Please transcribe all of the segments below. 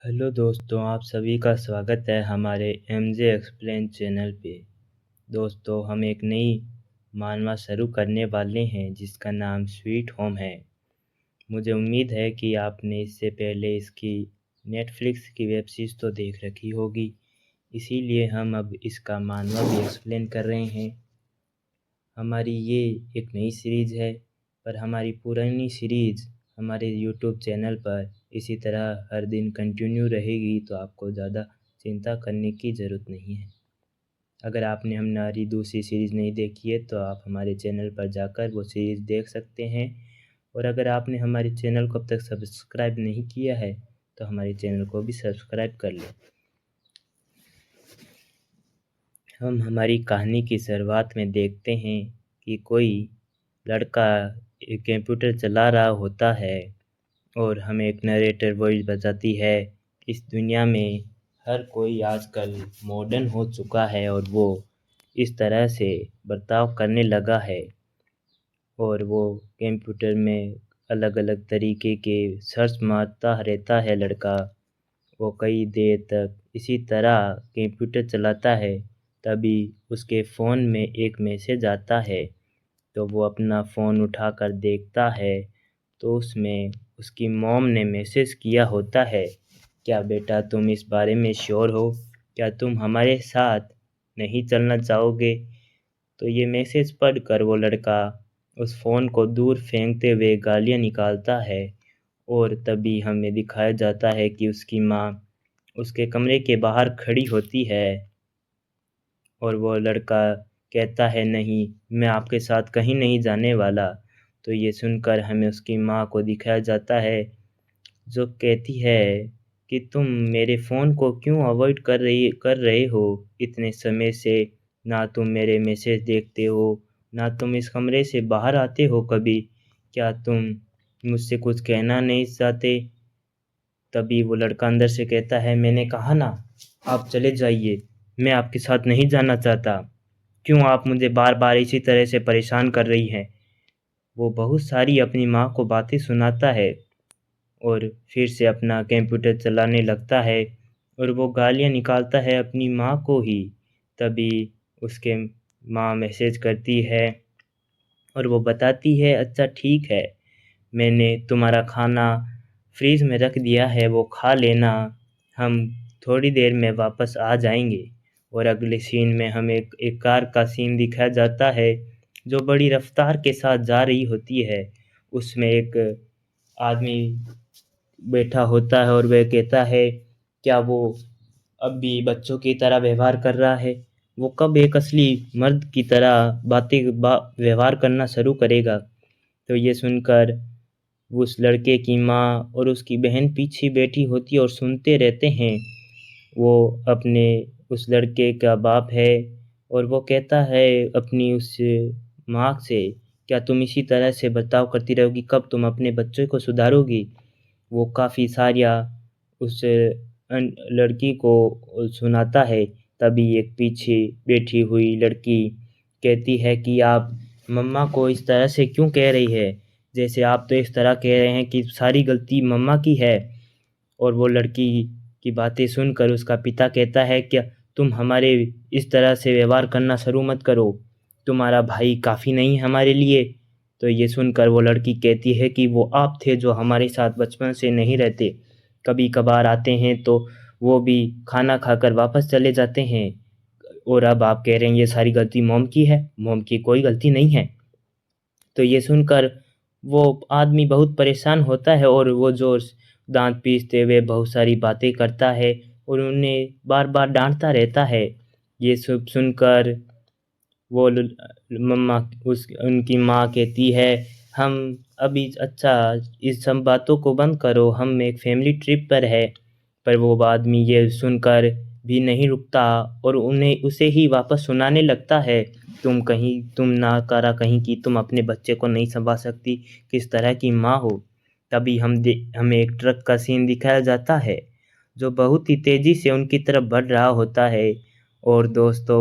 Hello दोस्तों, आप सभी का स्वागत है हमारे एमजे एक्सप्लेन चैनल पे। दोस्तों, हम एक नई मानवा शुरू करने वाले हैं जिसका नाम स्वीट होम है। मुझे उम्मीद है कि आपने इससे पहले इसकी नेटफ्लिक्स की वेब सीरीज़ तो देख रखी होगी, इसीलिए हम अब इसका मानवा भी एक्सप्लेन कर रहे हैं। हमारी ये एक नई सीरीज़ है, पर हमारी पुरानी सीरीज़ हमारे यूट्यूब चैनल पर इसी तरह हर दिन कंटिन्यू रहेगी, तो आपको ज़्यादा चिंता करने की ज़रूरत नहीं है। अगर आपने हमारी दूसरी सीरीज़ नहीं देखी है तो आप हमारे चैनल पर जाकर वो सीरीज़ देख सकते हैं। और अगर आपने हमारे चैनल को अब तक सब्सक्राइब नहीं किया है तो हमारे चैनल को भी सब्सक्राइब कर लें। हम हमारी कहानी की शुरुआत में देखते हैं कि कोई लड़का एक कंप्यूटर चला रहा होता है और हमें एक नरेटर वॉइस बताती है। इस दुनिया में हर कोई आजकल मॉडर्न हो चुका है और वो इस तरह से बर्ताव करने लगा है और वो कंप्यूटर में अलग अलग तरीके के सर्च मारता रहता है लड़का। वो कई देर तक इसी तरह कंप्यूटर चलाता है, तभी उसके फ़ोन में एक मैसेज आता है। तो वो अपना फ़ोन उठाकर देखता है तो उसमें उसकी मॉम ने मैसेज किया होता है, क्या बेटा तुम इस बारे में श्योर हो? क्या तुम हमारे साथ नहीं चलना चाहोगे? तो ये मैसेज पढ़कर वो लड़का उस फ़ोन को दूर फेंकते हुए गालियाँ निकालता है और तभी हमें दिखाया जाता है कि उसकी माँ उसके कमरे के बाहर खड़ी होती है और वो लड़का कहता है, नहीं, मैं आपके साथ कहीं नहीं जाने वाला। तो ये सुनकर हमें उसकी माँ को दिखाया जाता है, जो कहती है कि तुम मेरे फ़ोन को क्यों अवॉइड कर रहे हो इतने समय से? ना तुम मेरे मैसेज देखते हो, ना तुम इस कमरे से बाहर आते हो कभी। क्या तुम मुझसे कुछ कहना नहीं चाहते? तभी वो लड़का अंदर से कहता है, मैंने कहा ना, आप चले जाइए, मैं आपके साथ नहीं जाना चाहता। क्यों आप मुझे बार-बार इसी तरह से परेशान कर रही हैं? वो बहुत सारी अपनी माँ को बातें सुनाता है और फिर से अपना कंप्यूटर चलाने लगता है और वो गालियाँ निकालता है अपनी माँ को ही। तभी उसके माँ मैसेज करती है और वो बताती है, अच्छा ठीक है, मैंने तुम्हारा खाना फ्रिज में रख दिया है, वो खा लेना, हम थोड़ी देर में वापस आ जाएंगे। और अगले सीन में हमें एक कार का सीन दिखाया जाता है जो बड़ी रफ्तार के साथ जा रही होती है। उसमें एक आदमी बैठा होता है और वह कहता है, क्या वो अब भी बच्चों की तरह व्यवहार कर रहा है? वो कब एक असली मर्द की तरह व्यवहार करना शुरू करेगा? तो ये सुनकर उस लड़के की माँ और उसकी बहन पीछे बैठी होती है और सुनते रहते हैं। वो अपने उस लड़के का बाप है और वो कहता है अपनी उस माँ से, क्या तुम इसी तरह से बर्ताव करती रहोगी? कब तुम अपने बच्चों को सुधारोगी? वो काफ़ी सारियाँ उस लड़की को सुनाता है। तभी एक पीछे बैठी हुई लड़की कहती है कि आप मम्मा को इस तरह से क्यों कह रही है? जैसे आप तो इस तरह कह रहे हैं कि सारी गलती मम्मा की है। और वो लड़की की बातें सुनकर उसका पिता कहता है, क्या तुम हमारे इस तरह से व्यवहार करना शुरू मत करो, तुम्हारा भाई काफ़ी नहीं है हमारे लिए। तो ये सुनकर वो लड़की कहती है कि वो आप थे जो हमारे साथ बचपन से नहीं रहते, कभी कभार आते हैं तो वो भी खाना खाकर वापस चले जाते हैं, और अब आप कह रहे हैं ये सारी गलती मॉम की है? मॉम की कोई गलती नहीं है। तो ये सुनकर वो आदमी बहुत परेशान होता है और वो जो दांत पीसते हुए बहुत सारी बातें करता है और उन्हें बार-बार डांटता रहता है। ये सब सुनकर वो मम्मा उस उनकी माँ कहती है, हम अभी अच्छा इस सब बातों को बंद करो, हम एक फैमिली ट्रिप पर है। पर वो आदमी ये सुनकर भी नहीं रुकता और उन्हें उसे ही वापस सुनाने लगता है, तुम नाकारा कहीं की, तुम अपने बच्चे को नहीं संभाल सकती, किस तरह की माँ हो। तभी हमें एक ट्रक का सीन दिखाया जाता है जो बहुत ही तेज़ी से उनकी तरफ बढ़ रहा होता है। और दोस्तों,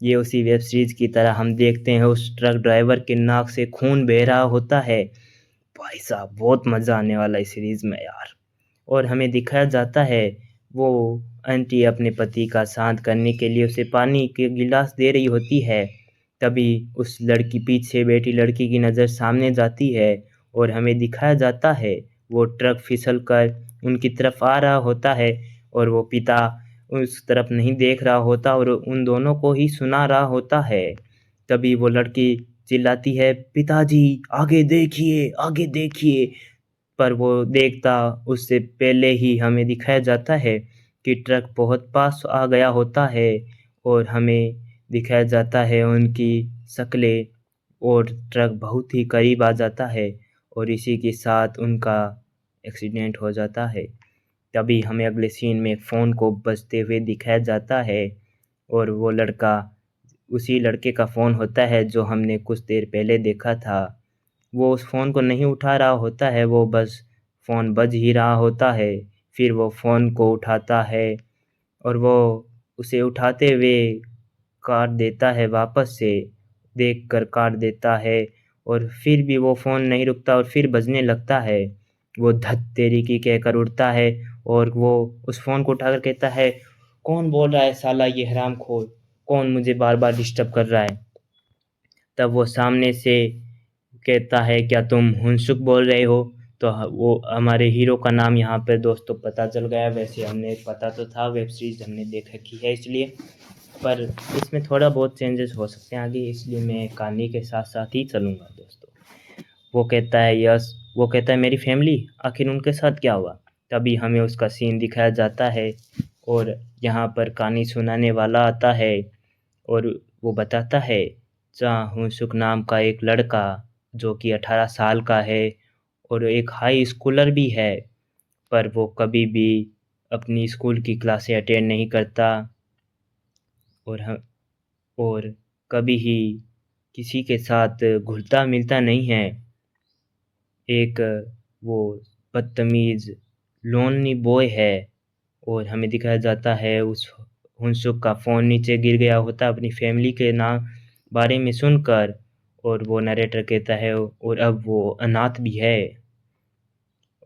ये उसी वेब सीरीज़ की तरह हम देखते हैं उस ट्रक ड्राइवर के नाक से खून बह रहा होता है। भाई साहब, बहुत मज़ा आने वाला है इस सीरीज़ में यार। और हमें दिखाया जाता है वो आंटी अपने पति का शांत करने के लिए उसे पानी के गिलास दे रही होती है। तभी उस लड़की पीछे बैठी लड़की की नज़र सामने जाती है और हमें दिखाया जाता है वो ट्रक फिसल कर उनकी तरफ आ रहा होता है और वो पिता उस तरफ नहीं देख रहा होता और उन दोनों को ही सुना रहा होता है। तभी वो लड़की चिल्लाती है, पिताजी आगे देखिए। पर वो देखता उससे पहले ही हमें दिखाया जाता है कि ट्रक बहुत पास आ गया होता है और हमें दिखाया जाता है उनकी शक्लें और ट्रक बहुत ही करीब आ जाता है और इसी के साथ उनका एक्सीडेंट हो जाता है। तभी हमें अगले सीन में फ़ोन को बजते हुए दिखाया जाता है और वो लड़का उसी लड़के का फ़ोन होता है जो हमने कुछ देर पहले देखा था। वो उस फ़ोन को नहीं उठा रहा होता है, वो बस फ़ोन बज ही रहा होता है। फिर वो फ़ोन को उठाता है और वो उसे उठाते हुए काट देता है वापस से, देखकर काट देता है और फिर भी वो फ़ोन नहीं रुकता और फिर बजने लगता है। वो धत तेरी की कहकर उठता है और वो उस फ़ोन को उठाकर कहता है, कौन बोल रहा है साला ये हरामखोर? कौन मुझे बार-बार डिस्टर्ब कर रहा है? तब वो सामने से कहता है, क्या तुम हुनसुक बोल रहे हो? तो वो हमारे हीरो का नाम यहाँ पे दोस्तों पता चल गया। वैसे हमें पता तो था, वेब सीरीज़ हमने देख रखी है इसलिए, पर इसमें थोड़ा बहुत चेंजेस हो सकते हैं आगे, इसलिए मैं कहानी के साथ-साथ ही चलूँगा दोस्तों। वो कहता है यस, वो कहता है मेरी फैमिली, आखिर उनके साथ क्या हुआ? तभी हमें उसका सीन दिखाया जाता है और यहाँ पर कहानी सुनाने वाला आता है और वो बताता है, जहाँ हुनसुक नाम का एक लड़का जो कि 18 साल का है और एक हाई स्कूलर भी है, पर वो कभी भी अपनी स्कूल की क्लासें अटेंड नहीं करता और ह और कभी ही किसी के साथ घुलता-मिलता नहीं है। एक वो बदतमीज़ लोनली बॉय है और हमें दिखाया जाता है उस हुनसुक का फ़ोन नीचे गिर गया होता है अपनी फैमिली के नाम बारे में सुनकर और वो नरेटर कहता है और अब वो अनाथ भी है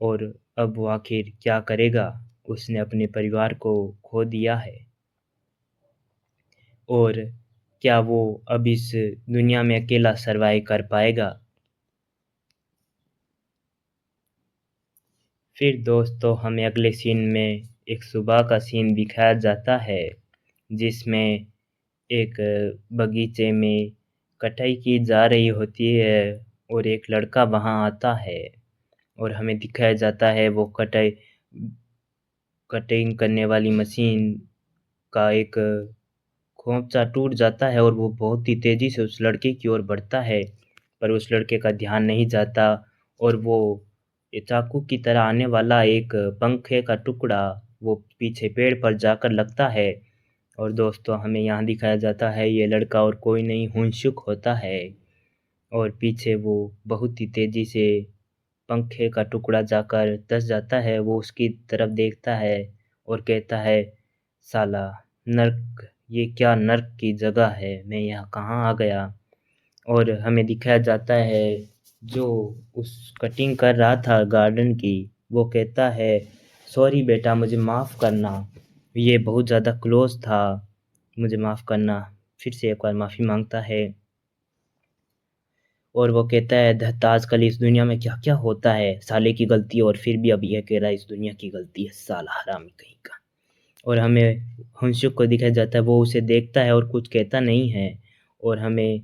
और अब वो आखिर क्या करेगा? उसने अपने परिवार को खो दिया है और क्या वो अब इस दुनिया में अकेला सर्वाइव कर पाएगा? फिर दोस्तों हमें अगले सीन में एक सुबह का सीन दिखाया जाता है, जिसमें एक बगीचे में कटाई की जा रही होती है और एक लड़का वहाँ आता है और हमें दिखाया जाता है वो कटिंग करने वाली मशीन का एक खोंचा टूट जाता है और वो बहुत ही तेज़ी से उस लड़के की ओर बढ़ता है, पर उस लड़के का ध्यान नहीं जाता और वो ये चाकू की तरह आने वाला एक पंखे का टुकड़ा वो पीछे पेड़ पर जाकर लगता है और दोस्तों हमें यहाँ दिखाया जाता है ये लड़का और कोई नहीं हुनसुक होता है और पीछे वो बहुत ही तेज़ी से पंखे का टुकड़ा जाकर धँस जाता है, वो उसकी तरफ देखता है और कहता है, साला नर्क, ये क्या नर्क की जगह है, मैं यहाँ कहाँ आ गया? और हमें दिखाया जाता है जो उस कटिंग कर रहा था गार्डन की, वो कहता है, सॉरी बेटा मुझे माफ़ करना, ये बहुत ज़्यादा क्लोज़ था, मुझे माफ़ करना। फिर से एक बार माफ़ी माँगता है और वो कहता है, धत आजकल इस दुनिया में क्या-क्या होता है, साले की गलती है और फिर भी अब ये कह रहा है इस दुनिया की गलती है, साला हरामी कहीं का। और हमें हुनसुक को दिखाया जाता है, वो उसे देखता है और कुछ कहता नहीं है और हमें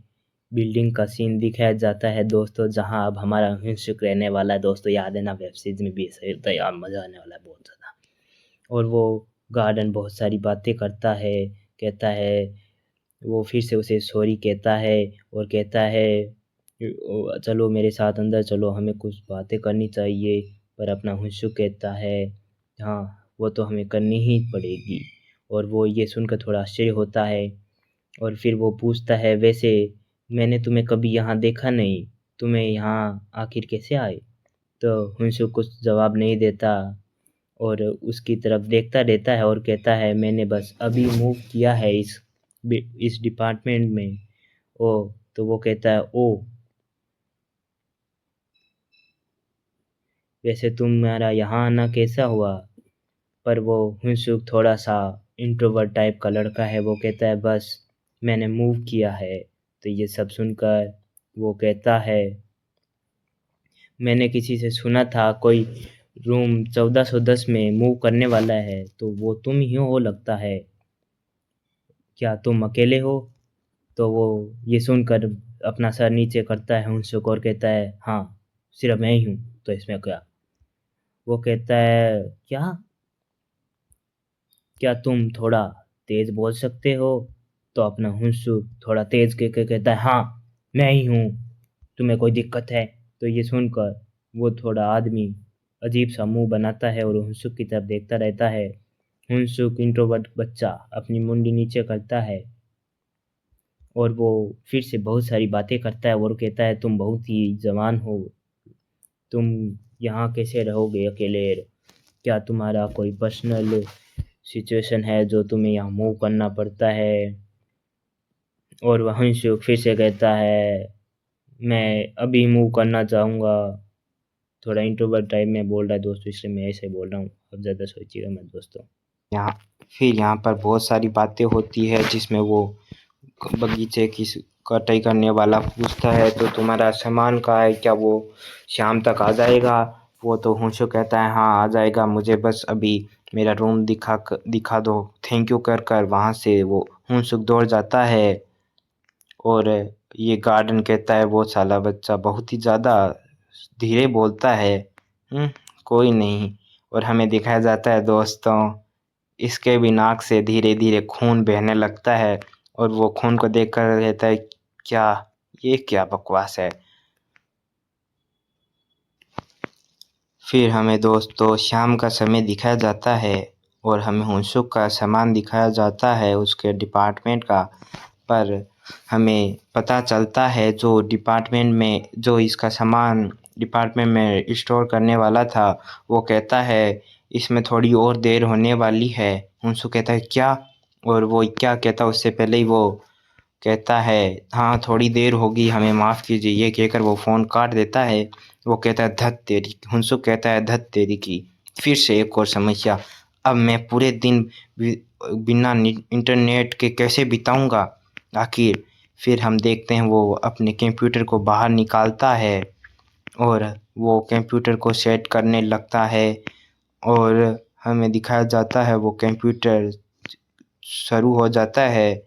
बिल्डिंग का सीन दिखाया जाता है दोस्तों, जहाँ अब हमारा हुनसुक रहने वाला है दोस्तों, याद है ना वेब सीरीज़ में भी ऐसा ही होता है यार, मज़ा आने वाला है बहुत ज़्यादा। और वो गार्डन बहुत सारी बातें करता है, कहता है वो फिर से उसे सॉरी कहता है और कहता है चलो मेरे साथ अंदर चलो, हमें कुछ बातें करनी चाहिए, पर अपना हुनसुक कहता है, हाँ, वो तो हमें करनी ही पड़ेगी और वो ये सुनकर थोड़ा आश्चर्य होता है और फिर वो पूछता है, वैसे मैंने तुम्हें कभी यहाँ देखा नहीं, तुम्हें यहाँ आखिर कैसे आए? तो हुनसुक कुछ जवाब नहीं देता और उसकी तरफ देखता रहता है और कहता है, मैंने बस अभी मूव किया है इस डिपार्टमेंट में। ओह! तो वो कहता है, ओह! वैसे तुम्हारा यहाँ आना कैसा हुआ? पर वो हुंसुक थोड़ा सा इंट्रोवर्ट टाइप का लड़का है, वो कहता है बस मैंने मूव किया है। तो ये सब सुनकर वो कहता है मैंने किसी से सुना था कोई रूम 1410 में मूव करने वाला है, तो वो तुम ही हो लगता है। क्या तुम अकेले हो? तो वो ये सुनकर अपना सर नीचे करता है हुंसुक और कहता है हाँ, सिर्फ मैं ही हूँ, तो इसमें क्या? वो कहता है क्या क्या तुम थोड़ा तेज बोल सकते हो? तो अपना हुंसुक थोड़ा तेज के कहता है हाँ, मैं ही हूँ, तुम्हें कोई दिक्कत है? तो ये सुनकर वो थोड़ा आदमी अजीब सा मुंह बनाता है और हुंसुक की तरफ देखता रहता है। हुंसुक इंट्रोवर्ट बच्चा अपनी मुंडी नीचे करता है और वो फिर से बहुत सारी बातें करता है और कहता है तुम बहुत ही जवान हो, तुम यहाँ कैसे रहोगे अकेले? क्या तुम्हारा कोई पर्सनल सिचुएशन है जो तुम्हें यहाँ मूव करना पड़ता है? और वहीं से फिर से कहता है मैं अभी मूव करना चाहूँगा। थोड़ा इंट्रोवर्ट टाइप में बोल रहा है दोस्तों, इसलिए मैं ऐसे बोल रहा हूँ, अब ज़्यादा सोचिएगा मत दोस्तों। यहाँ पर बहुत सारी बातें होती है जिसमें वो बगीचे की कटाई करने वाला पूछता है तो तुम्हारा सामान कहाँ है, क्या वो शाम तक आ जाएगा? वो तो हुंशु कहता है हाँ आ जाएगा, मुझे बस अभी मेरा रूम दिखा दो, थैंक यू कर कर वहाँ से वो हुंसुक दौड़ जाता है। और ये गार्डन कहता है वो साला बच्चा बहुत ही ज़्यादा धीरे बोलता है। कोई नहीं। और हमें दिखाया जाता है दोस्तों इसके भी नाक से धीरे धीरे खून बहने लगता है और वो खून को देखकर कहता है क्या ये क्या बकवास है। फिर हमें दोस्तों शाम का समय दिखाया जाता है और हमें हुंसुक का सामान दिखाया जाता है उसके डिपार्टमेंट का। पर हमें पता चलता है जो डिपार्टमेंट में जो इसका सामान डिपार्टमेंट में स्टोर करने वाला था वो कहता है इसमें थोड़ी और देर होने वाली है। हुंसुक कहता है क्या? और वो क्या कहता उससे पहले ही वो कहता है हाँ थोड़ी देर होगी, हमें माफ़ कीजिए। ये कहकर वो फ़ोन काट देता है। वो कहता है धत तेरी, हुंसुक कहता है धत तेरी की, फिर से एक और समस्या। अब मैं पूरे दिन बिना इंटरनेट के कैसे बिताऊंगा आखिर? फिर हम देखते हैं वो अपने कंप्यूटर को बाहर निकालता है और वो कंप्यूटर को सेट करने लगता है और हमें दिखाया जाता है वो कंप्यूटर शुरू हो जाता है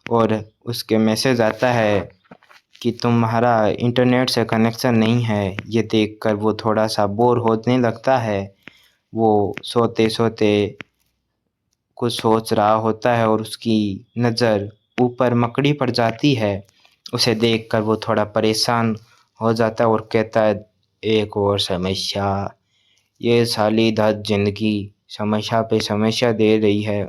और उसके मैसेज आता है कि तुम्हारा इंटरनेट से कनेक्शन नहीं है। ये देखकर वो थोड़ा सा बोर होने लगता है। वो सोते सोते कुछ सोच रहा होता है और उसकी नज़र ऊपर मकड़ी पड़ जाती है। उसे देखकर वो थोड़ा परेशान हो जाता है और कहता है एक और समस्या, ये साली दस जिंदगी समस्या पे समस्या दे रही है।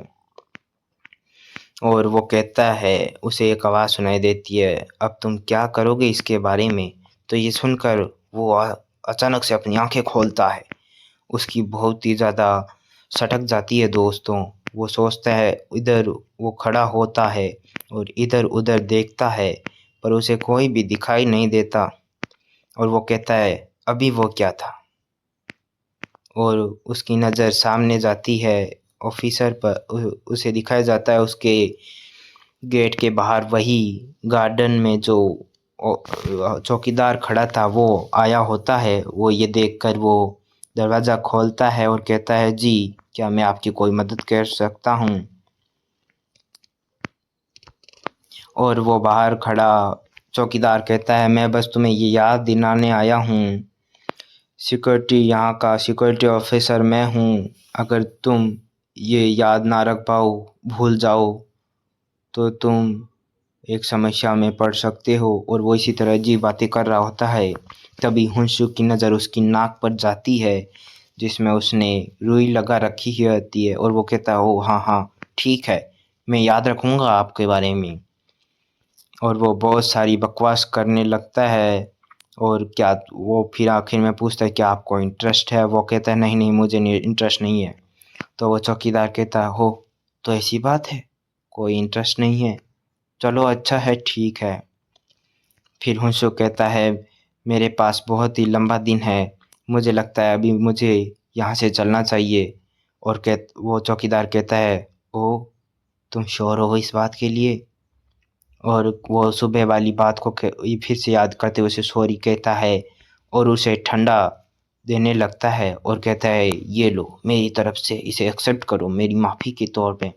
और वो कहता है उसे एक आवाज़ सुनाई देती है अब तुम क्या करोगे इसके बारे में? तो ये सुनकर वो अचानक से अपनी आंखें खोलता है। उसकी बहुत ही ज़्यादा सटक जाती है दोस्तों। वो सोचता है इधर वो खड़ा होता है और इधर उधर देखता है पर उसे कोई भी दिखाई नहीं देता। और वो कहता है अभी वो क्या था? और उसकी नज़र सामने जाती है ऑफिसर पर। उसे दिखाया जाता है उसके गेट के बाहर वही गार्डन में जो चौकीदार खड़ा था वो आया होता है। वो ये देखकर वो दरवाज़ा खोलता है और कहता है जी क्या मैं आपकी कोई मदद कर सकता हूँ? और वो बाहर खड़ा चौकीदार कहता है मैं बस तुम्हें ये याद दिलाने आया हूँ, सिक्योरिटी यहाँ का सिक्योरिटी ऑफिसर मैं हूँ। अगर तुम ये याद ना रख पाओ, भूल जाओ तो तुम एक समस्या में पड़ सकते हो। और वो इसी तरह अजीब बातें कर रहा होता है। तभी हुंसुक की नज़र उसकी नाक पर जाती है जिसमें उसने रुई लगा रखी होती है और वो कहता है ओ हाँ हाँ ठीक है, मैं याद रखूँगा आपके बारे में। और वो बहुत सारी बकवास करने लगता है। और क्या वो फिर आखिर में पूछता है क्या आपको इंटरेस्ट है? वो कहता है नहीं नहीं मुझे इंटरेस्ट नहीं है। तो वो चौकीदार कहता है हो तो ऐसी बात है, कोई इंटरेस्ट नहीं है, चलो अच्छा है ठीक है। फिर हुंसुक कहता है मेरे पास बहुत ही लंबा दिन है, मुझे लगता है अभी मुझे यहाँ से चलना चाहिए। और वो चौकीदार कहता है, ओ तुम श्योर हो इस बात के लिए? और वो सुबह वाली बात को फिर से याद करते हुए उसे सॉरी कहता है और उसे ठंडा देने लगता है और कहता है, ये लो मेरी तरफ से, इसे एक्सेप्ट करो मेरी माफ़ी के तौर पे।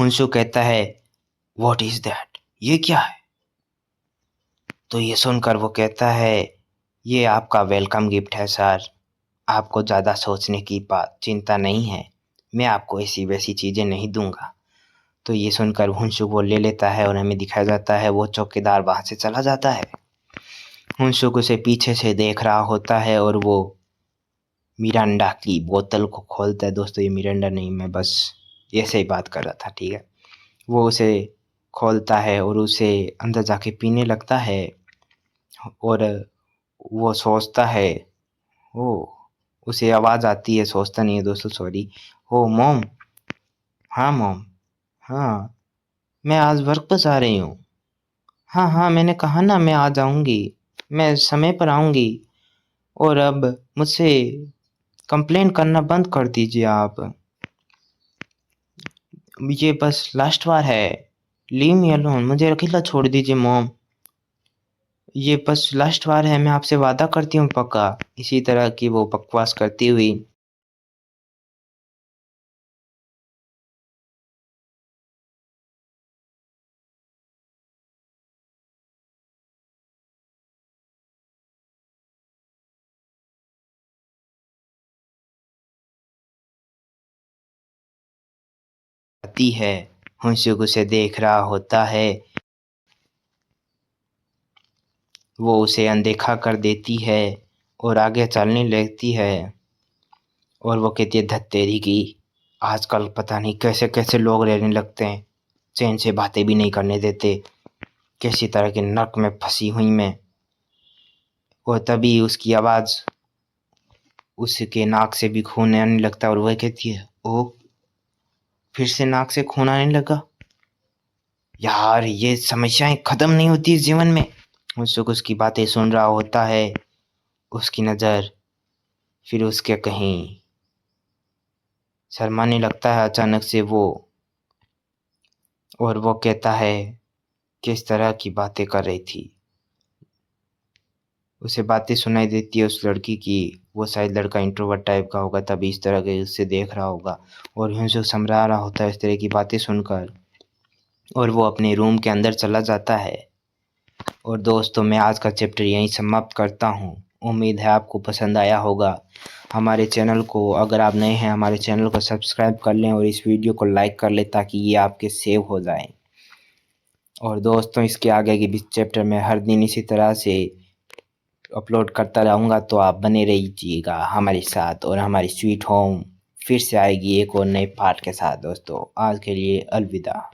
हुंसू कहता है, व्हाट इज दैट, ये क्या है? तो ये सुनकर वो कहता है, ये आपका वेलकम गिफ्ट है सर, आपको ज़्यादा सोचने की बात चिंता नहीं है, मैं आपको ऐसी वैसी चीज़ें नहीं दूंगा। तो ये सुनकर हुंसुक वो ले लेता है और हमें दिखाया जाता है वो चौकीदार वहाँ से चला जाता है। हुंसुक उसे पीछे से देख रहा होता है और वो मिरांडा की बोतल को खोलता है। दोस्तों ये मिरांडा नहीं, मैं बस ऐसे ही बात कर रहा था, ठीक है। वो उसे खोलता है और उसे अंदर जाके पीने लगता है और वो सोचता है, ओ उसे आवाज़ आती है, सोचता नहीं है दोस्तों, सॉरी। ओ मॉम, हाँ मॉम, हाँ मैं आज वर्क पर जा रही हूँ। हाँ हाँ मैंने कहा ना मैं आ जाऊँगी, मैं समय पर आऊँगी। और अब मुझसे कंप्लेन करना बंद कर दीजिए आप, ये बस लास्ट बार है, लीव मी अलोन, मुझे अकेला छोड़ दीजिए मॉम, ये बस लास्ट बार है, मैं आपसे वादा करती हूँ पक्का। इसी तरह की वो बकवास करती हुई आती है। हुंसुक उसे देख रहा होता है, वो उसे अनदेखा कर देती है और आगे चलने लगती है। और वो कहती है, धत तेरी की, आजकल पता नहीं कैसे कैसे लोग रहने लगते हैं, चैन से बातें भी नहीं करने देते, किसी तरह के नर्क में फंसी हुई मैं। और तभी उसकी आवाज़, उसके नाक से भी खून आने लगता है और वह कहती है, ओ फिर से नाक से खून आने लगा, यार ये समस्याएं खत्म नहीं होती इस जीवन में। मुझसे उसकी बातें सुन रहा होता है, उसकी नज़र फिर उसके कहीं शर्माने लगता है अचानक से वो। और वो कहता है, किस तरह की बातें कर रही थी, उसे बातें सुनाई देती है उस लड़की की, वो शायद लड़का इंट्रोवर्ट टाइप का होगा तभी इस तरह के उससे देख रहा होगा। और यूं समझा रहा होता है इस तरह की बातें सुनकर, और वो अपने रूम के अंदर चला जाता है। और दोस्तों मैं आज का चैप्टर यहीं समाप्त करता हूँ, उम्मीद है आपको पसंद आया होगा। हमारे चैनल को, अगर आप नए हैं, हमारे चैनल को सब्सक्राइब कर लें और इस वीडियो को लाइक कर लें ताकि ये आपके सेव हो जाए। और दोस्तों इसके आगे के भी चैप्टर मैं हर दिन इसी तरह से अपलोड करता रहूँगा, तो आप बने रहिएगा हमारे साथ। और हमारी स्वीट होम फिर से आएगी एक और नए पार्ट के साथ। दोस्तों आज के लिए अलविदा।